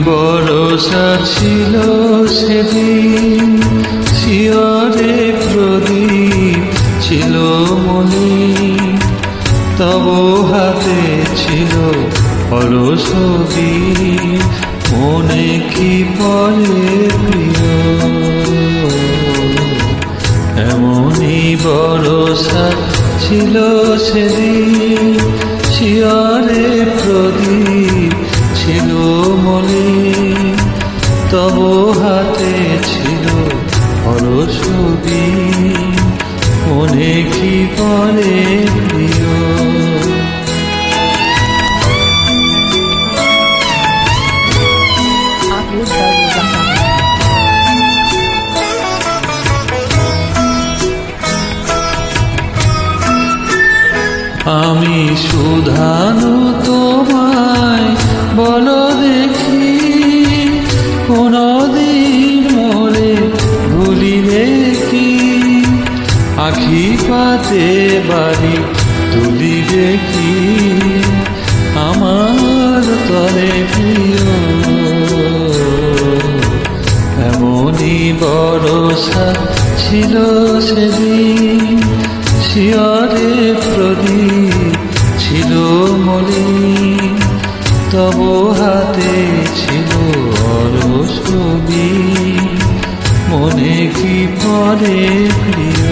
ভরসা ছিল সেদিন, শিয়রে প্রদীপ ছিল মলিন, তব হাতে ছিল হরসবি, মনে কি পড়ে প্রিয়। এমনই ভরসা ছিল সেদিন, শিয়রে প্রদীপ ছিল মলিন, তব হাতে ছিল হরসবি, মনে কি পড়ে প্রিয়। আমি শুধানু তোমায় বলো দেখি, কোনদিন মোরে ভুলিলে কি, আখি পাতে বাড়ি তুলিবে কি, আমার তরে প্রিয়। এমনই ভরসা ছিল সেদিন, শিয়রে প্রদীপ ছিল মলিন, তব হাতে ছিল হরসবি, মনে কি পড়ে প্রিয়।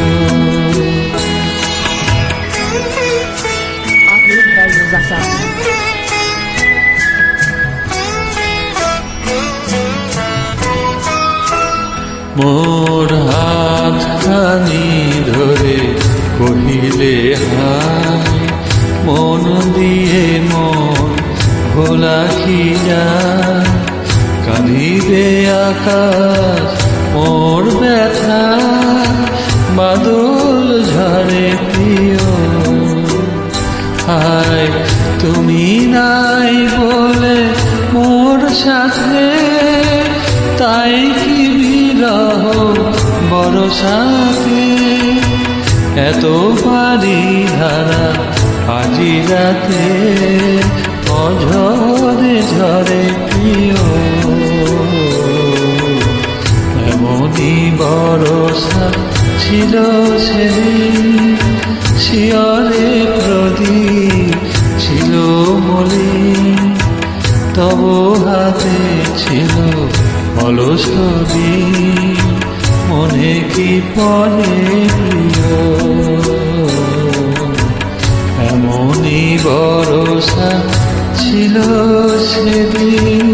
মোর হাত খানি ধরে কহিলে হায়, মন দিয়ে মন ভোলা কি যায়, কাঁদিবে আকাশ মোর ব্যথা, বাদল ঝরে প্রিয়। হায় তুমি নাই বলে মোর সাথে, তাই কি বিরহ বরসাতে, এত পারি ধারা আজি রাতে, অঝরে ঝরে প্রিয়। এমনই ভরসা ছিল সেদিন, শিয়রে প্রদীপ ছিল মলিন, তব হাতে ছিল হরসবি, মনে কি পড়ে প্রিয়। এমনই ভরসা ছিল সেদিন।